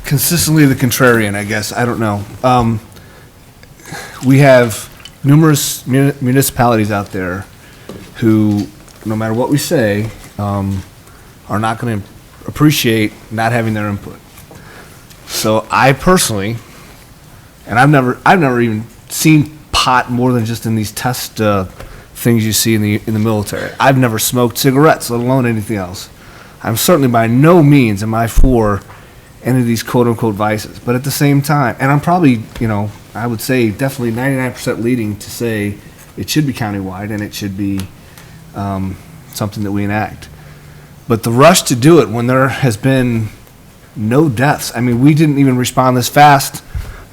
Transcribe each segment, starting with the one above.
consistently the contrarian, I guess. I don't know. We have numerous municipalities out there who, no matter what we say, are not going to appreciate not having their input. So I personally, and I've never even seen pot more than just in these test things you see in the military. I've never smoked cigarettes, let alone anything else. I'm certainly by no means am I for any of these quote-unquote vices. But at the same time, and I'm probably, I would say definitely 99% leading to say it should be countywide and it should be something that we enact. But the rush to do it when there has been no deaths. I mean, we didn't even respond this fast.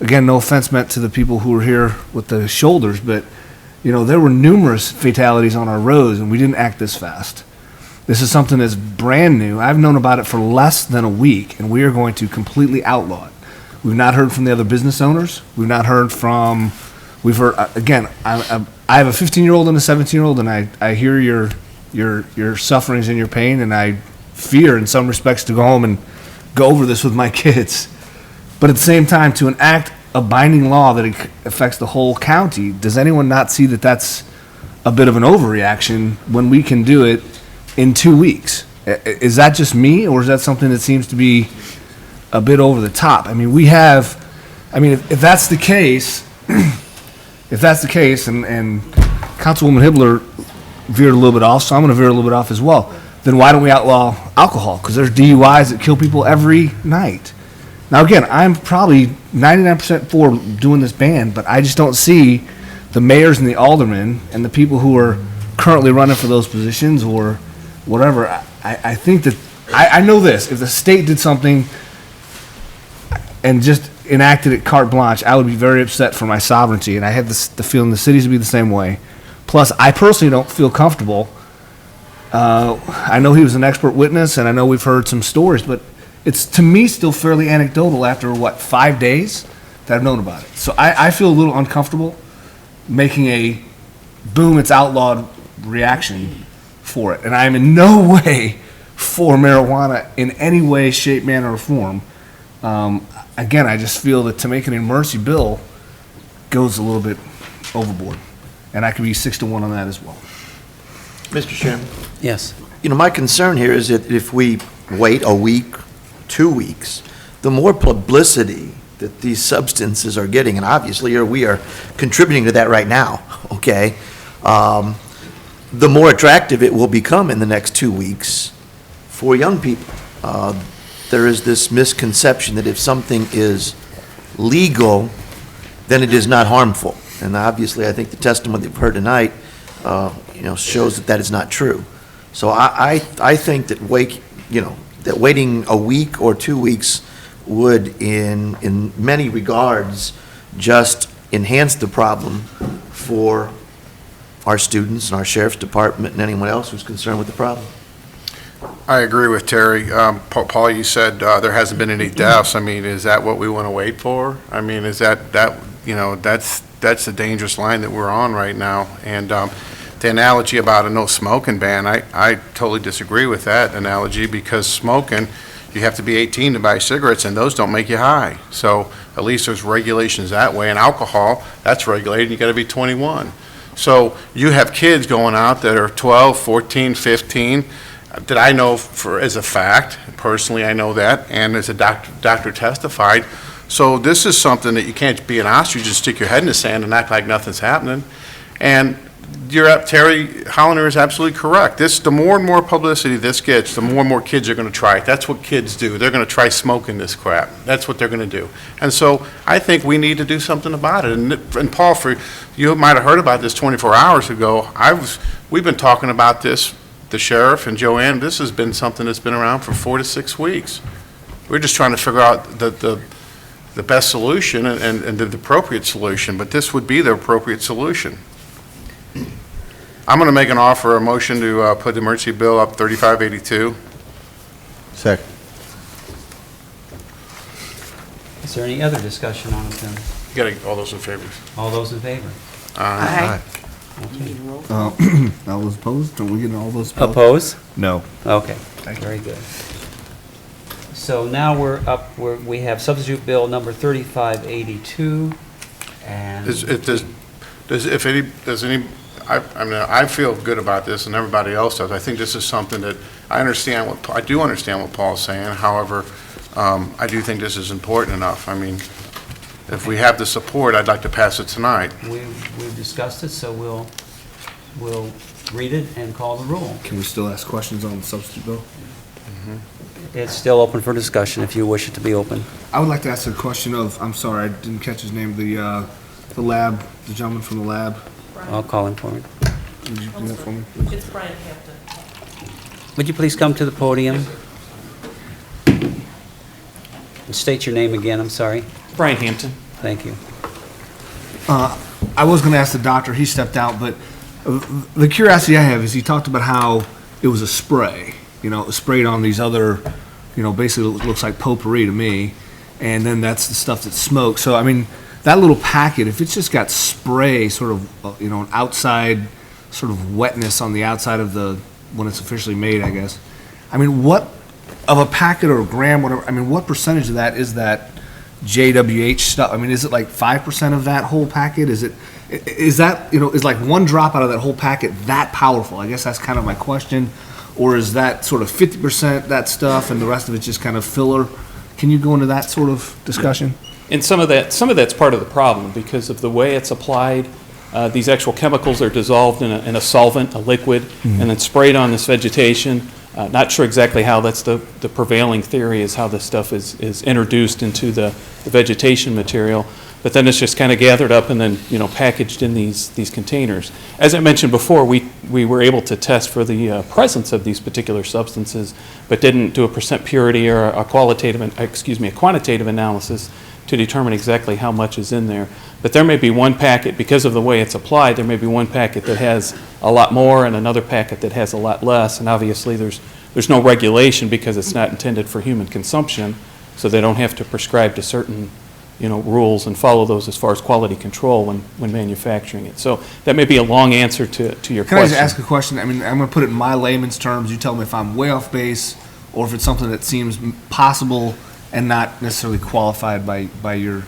Again, no offense meant to the people who were here with the shoulders, but, there were numerous fatalities on our roads and we didn't act this fast. This is something that's brand new. I've known about it for less than a week, and we are going to completely outlaw it. We've not heard from the other business owners. We've heard, again, I have a 15-year-old and a 17-year-old, and I hear your sufferings and your pain, and I fear in some respects to go home and go over this with my kids. But at the same time, to enact a binding law that affects the whole county, does anyone not see that that's a bit of an overreaction when we can do it in 2 weeks? Is that just me, or is that something that seems to be a bit over the top? I mean, if that's the case, and Councilwoman Hibbler veered a little bit off, so I'm going to veer a little bit off as well, then why don't we outlaw alcohol? Because there's DUIs that kill people every night. Now, again, I'm probably 99% for doing this ban, but I just don't see the mayors and the aldermen and the people who are currently running for those positions or whatever. I think that, I know this, if the state did something and just enacted it carte blanche, I would be very upset for my sovereignty, and I have the feeling the cities would be the same way. Plus, I personally don't feel comfortable. I know he was an expert witness, and I know we've heard some stories, but it's, to me, still fairly anecdotal after, 5 days that I've known about it. So I feel a little uncomfortable making a boom, it's outlawed reaction for it. And I am in no way for marijuana in any way, shape, manner, or form. Again, I just feel that to make an emergency bill goes a little bit overboard. And I could be 6-1 on that as well. Mr. Chairman? Yes. My concern here is that if we wait a week, 2 weeks, the more publicity that these substances are getting, and obviously we are contributing to that right now, okay? The more attractive it will become in the next 2 weeks for young people. There is this misconception that if something is legal, then it is not harmful. And obviously, I think the testimony that we've heard tonight, shows that that is not true. So I think that waiting a week or 2 weeks would, in many regards, just enhance the problem for our students and our sheriff's department and anyone else who's concerned with the problem. I agree with Terry. Paul, you said there hasn't been any deaths. I mean, is that what we want to wait for? I mean, is that's the dangerous line that we're on right now. And the analogy about a no smoking ban, I totally disagree with that analogy, because smoking, you have to be 18 to buy cigarettes, and those don't make you high. So at least there's regulations that way. And alcohol, that's regulated. You got to be 21. So you have kids going out that are 12, 14, 15, that I know as a fact, personally I know that, and as a doctor testified. So this is something that you can't be an ostrich and stick your head in the sand and act like nothing's happening. And Terry Hollander is absolutely correct. The more and more publicity this gets, the more and more kids are going to try it. That's what kids do. They're going to try smoking this crap. That's what they're going to do. And so I think we need to do something about it. And Paul, you might have heard about this 24 hours ago. We've been talking about this, the sheriff and Joanne. This has been something that's been around for 4 to 6 weeks. We're just trying to figure out the best solution and the appropriate solution, but this would be the appropriate solution. I'm going to make a motion to put the emergency bill up 3582. Second. Is there any other discussion on it then? Getting all those in favor. All those in favor? Aye. Okay. All those opposed? Don't we get all those opposed? Oppose? No. Okay, Thank you. very good. So now we have substitute bill number 3582, and... I feel good about this, and everybody else does. I think this is something that, I do understand what Paul's saying. However, I do think this is important enough. I mean, if we have the support, I'd like to pass it tonight. We've discussed it, so we'll read it and call the roll. Can we still ask questions on the substitute bill? It's still open for discussion if you wish it to be open. I would like to ask a question of, I'm sorry, I didn't catch his name, the lab, the gentleman from the lab. I'll call him for me. Would you do that for me? It's Brian Hampton. Would you please come to the podium? And state your name again, I'm sorry. Brian Hampton. Thank you. I was going to ask the doctor, he stepped out, but the curiosity I have is he talked about how it was a spray, it was sprayed on these other, basically it looks like potpourri to me, and then that's the stuff that smokes. So, I mean, that little packet, if it's just got spray, sort of, an outside sort of wetness on the outside of when it's officially made, I guess. I mean, what, of a packet or a gram, whatever, I mean, what percentage of that is that JWH stuff? I mean, is it like 5% of that whole packet? Is that, is like one drop out of that whole packet that powerful? I guess that's kind of my question. Or is that sort of 50% that stuff and the rest of it's just kind of filler? Can you go into that sort of discussion? And some of that's part of the problem because of the way it's applied. These actual chemicals are dissolved in a solvent, a liquid, and then sprayed on this vegetation. Not sure exactly how. That's the prevailing theory is how this stuff is introduced into the vegetation material. But then it's just kind of gathered up and then packaged in these containers. As I mentioned before, we were able to test for the presence of these particular substances, but didn't do a percent purity or a quantitative analysis to determine exactly how much is in there. But there may be one packet, because of the way it's applied, there may be one packet that has a lot more and another packet that has a lot less, and obviously there's no regulation because it's not intended for human consumption, so they don't have to prescribe to certain rules and follow those as far as quality control when manufacturing it. So that may be a long answer to your Can I question. just ask a question? I mean, I'm going to put it in my layman's terms. You tell me if I'm way off base or if it's something that seems possible and not necessarily qualified by your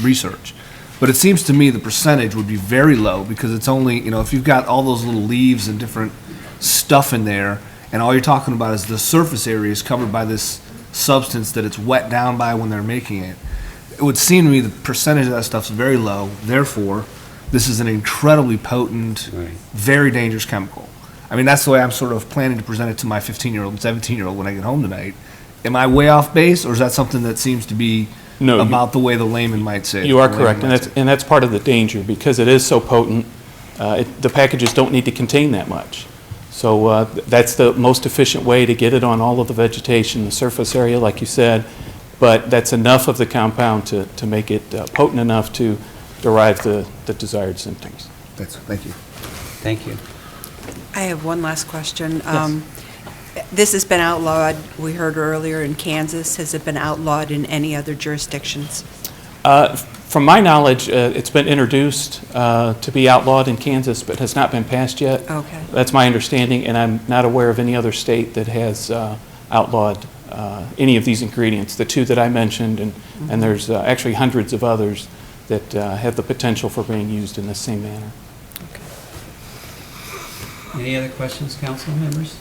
research. But it seems to me the percentage would be very low because it's only, if you've got all those little leaves and different stuff in there and all you're talking about is the surface area is covered by this substance that it's wet down by when they're making it. It would seem to me the percentage of that stuff's very low. Therefore, this is an incredibly potent, Right. very dangerous chemical. I mean, that's the way I'm sort of planning to present it to my 15-year-old and 17-year-old when I get home tonight. Am I way off base, or is that something that seems to be No, about the way the layman might say it? You are the layman correct, might say it? and that's part of the danger, because it is so potent, the packages don't need to contain that much. So that's the most efficient way to get it on all of the vegetation, the surface area, like you said, but that's enough of the compound to make it potent enough to derive the desired symptoms. Thank you. Thank you. I have one last question. This has been outlawed, we heard earlier, in Kansas. Has it been outlawed in any other jurisdictions? From my knowledge, it's been introduced to be outlawed in Kansas, but has not been passed yet. Okay. That's my understanding, and I'm not aware of any other state that has outlawed any of these ingredients, the two that I mentioned, and there's actually hundreds of others that have the potential for being used in the same manner. Any other questions, council members?